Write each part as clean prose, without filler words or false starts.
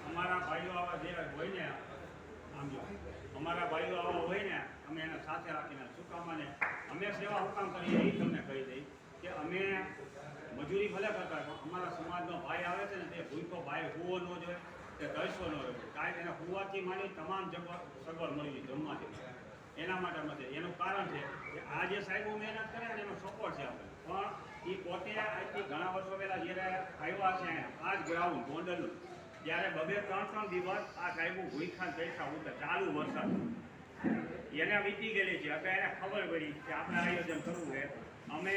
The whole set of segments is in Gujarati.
અમારા ભાઈઓ આવા જે હોય ને આમ જો અમારા ભાઈઓ આવા હોય ને અમે એને સાથે રાખીને શું કામ ને અમે સેવા હું કામ કરીએ એ તમને કહી દઈ કે અમે મજૂરી ભલે કરતા પણ અમારા સમાજનો ભાઈ આવે છે ને તે ભૂલકો ભાઈ હુવો ન જોઈએ તે દળસો ન રહ્યો કાંઈ એને હુવાથી માંડી તમામ સગવડ મળી ગઈ જમવાથી એના માટે અમે એનું કારણ છે કે આ જે સાહેબો મહેનત કરે ને એનો સપોર્ટ છે આપણે પણ એ પોતે આજથી ઘણા વર્ષો પહેલાં જ્યારે આવ્યા છે આ જ ગ્રાઉન્ડ ગોંડલનું ત્યારે 2-3 દિવસ આ સાહેબો ભૂખા પૈસા ઉતર ચાલુ વરસાદ એને વીતી ગયેલી છે એટલે એને ખબર પડી કે આપણે આયોજન કરવું છે અમે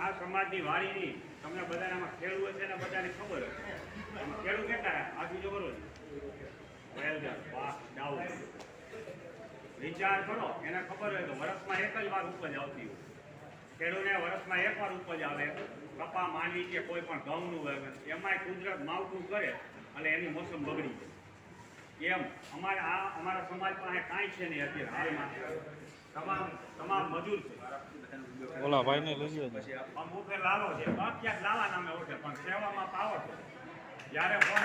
આ સમાજની વાડીની તમને બધામાં ખેડૂત છે ને બધાને ખબર હોય ખેડૂત કેટલા આજુ જો બરોબર વિચાર કરો એને ખબર હોય તો વર્ષમાં એક જ વાર ઉપજ આવતી હોય ખેડૂતને વર્ષમાં એક વાર ઉપજ આવે કપા માંડવી કે કોઈ પણ ઘઉંનું એમાંય કુદરત માવઠું કરે અને એની મોસમ બગડી જાય એમ અમારા સમાજ પાસે કાંઈ છે નહીં અત્યારે હાલમાં તમામ મજૂર છે ઓલા ભાઈને લઈ ગયો મુખે લાલો છે ક્યાંક લાલા નામે ઓળખે પણ સેવામાં પાવર છે જ્યારે ફોન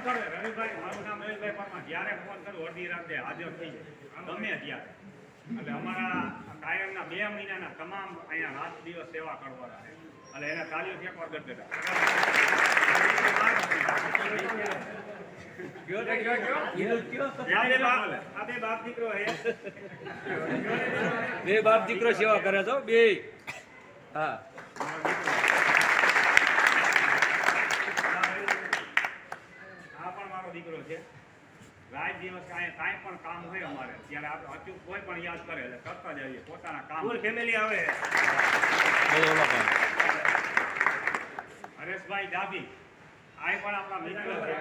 કરો રવિભાઈ મારું નામ રવિભાઈ પરમાર જ્યારે ફોન કરું અડધી રાતે હાજર થઈ જાય ગમે ત્યારે એટલે અમારા કાયમના 2 મહિનાના તમામ અહીંયા રાત દિવસ સેવા કરવાના એટલે એને તાલીઓથી એકવાર ગટગટા બે બાપ દીકરો સેવા કરે છો બે હા દીકરો છે રાત દિવસ કાંઈ પણ કામ હોય અમારે ત્યારે આપણે અચૂક કોઈ પણ યાદ કરે એટલે કરતા જઈએ પોતાના કામ ફેમિલી આવે હરેશભાઈ ડાબી આ પણ આપણા મિત્ર છે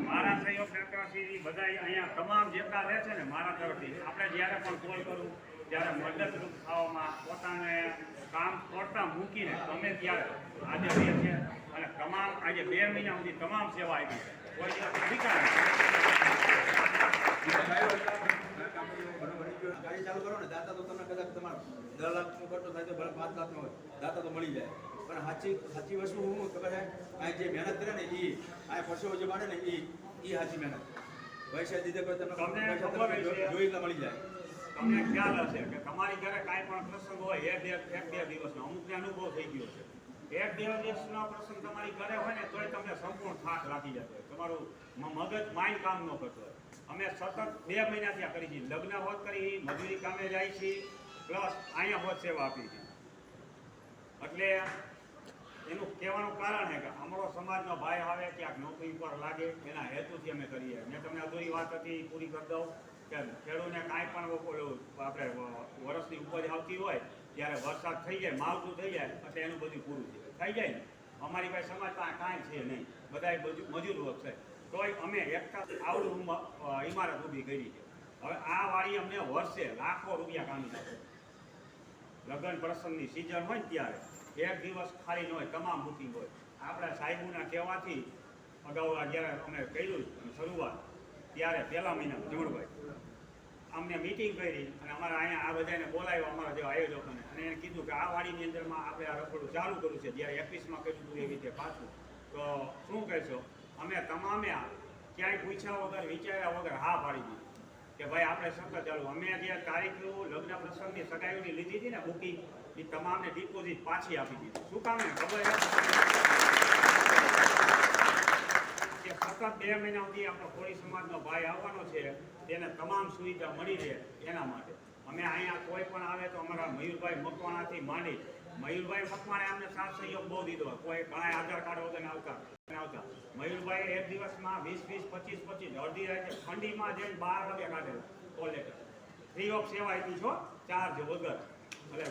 મારા સહયોગ સરકારશ્રી બધા અહીંયા તમામ જેટલા રહે છે ને મારા તરફથી આપણે જ્યારે પણ કોલ કરું ત્યારે મદદરૂપ થવામાં પોતાને કામ કરતા મૂકીને તમે ત્યારે આજે રહે છે અને તમામ આજે 2 મહિના સુધી તમામ સેવા આપી છે કોઈ દિવસ સ્વીકાર ગાડી ચાલુ કરો ને દાતા તો તમને કદાચ તમારે 10 લાખનો ખર્ચો થાય તો ભલે 5 લાખનો હોય દાતા તો મળી જાય પણ સાચી વસ્તુ હું ખબર છે આ જે મહેનત કરે ને એ આ પરસેવો જે મારે ને એ સાચી મહેનત પૈસા દીધે કોઈ તમને જોઈ મળી જાય તમને ખ્યાલ હશે કે તમારી ઘરે કાંઈ પણ પ્રસંગ હોય એક બે દિવસનો અમુકને અનુભવ થઈ ગયો છે એક દિવસનો પ્રસંગ તમારી ઘરે હોય ને તોય તમને સંપૂર્ણ થાક લાગી જતો હોય તમારું મગજ માઇન્ડ કામ ન કરતો હોય અમે સતત 2 મહિનાથી આ કરી છીએ લગ્ન હોત કરી મજૂરી કામે જાય છે પ્લસ અહીંયા હોત સેવા આપી છે એટલે એનું કહેવાનું કારણ છે કે અમારો સમાજનો ભાઈ આવે ક્યાંક નોકરી પર લાગે એના હેતુથી અમે કરીએ મેં તમને અધૂરી વાત હતી પૂરી કરી દઉં કે ખેડૂતને કાંઈ પણ આપણે વર્ષની ઉપજ આવતી હોય ત્યારે વરસાદ થઈ જાય માવઠું થઈ જાય એટલે એનું બધું પૂરું થઈ જાય ને અમારી પાસે સમાજ પાસે કાંઈ છે નહીં બધા મજૂર વર્ગ છે તોય અમે એકતા આવડું ઇમારત ઊભી કરી છે હવે આ વાળી અમને વર્ષે લાખો રૂપિયા કામી નાખે લગ્ન પ્રસંગની સિઝન હોય ને ત્યારે એક દિવસ ખાલી ન હોય તમામ બુકિંગ હોય આપણા સાહેબોના કહેવાથી અગાઉ જ્યારે અમે કર્યું શરૂઆત ત્યારે 1 મહિનામાં જમણભાઈ અમને મિટિંગ કરી અને અમારા અહીંયા આ બધાને બોલાવ્યો અમારા જેવા આયોજકોને અને એને કીધું કે આ વાડીની અંદરમાં આપણે આ રખડું ચાલુ કરવું છે જ્યારે 21માં કર્યું હતું એવી રીતે પાછું તો શું કહેશો અમે તમામે ક્યાંય પૂછ્યા વગર વિચાર્યા વગર હા પાડી દીધી કે ભાઈ આપણે સતત ચાલુ અમે જે તારીખ લગ્ન પ્રસંગની સગાઈઓની લીધી હતી ને બુકિંગ એ તમામને ડિપોઝિટ પાછી આપી દીધી શું કામ ને ખબર કે સતત 2 મહિના સુધી આપણો કોળી સમાજનો ભાઈ આવવાનો છે તેને તમામ સુવિધા મળી રહે એના માટે અમે અહીંયા કોઈ પણ આવે તો અમારા મયુરભાઈ મકવાણાથી માંડી મયુરભાઈ મકવાણે અમને સાથ સહયોગ બહુ દીધો કોઈ ઘણા આધાર કાર્ડ વગર આવતા મયુરભાઈ એક દિવસમાં 20-25 અડધી રાતે ઠંડીમાં જઈને 12 વાગે કાઢેલા કોલ લેટર ફ્રી ઓફ સેવા આપી છો ચાર્જ વગર એટલે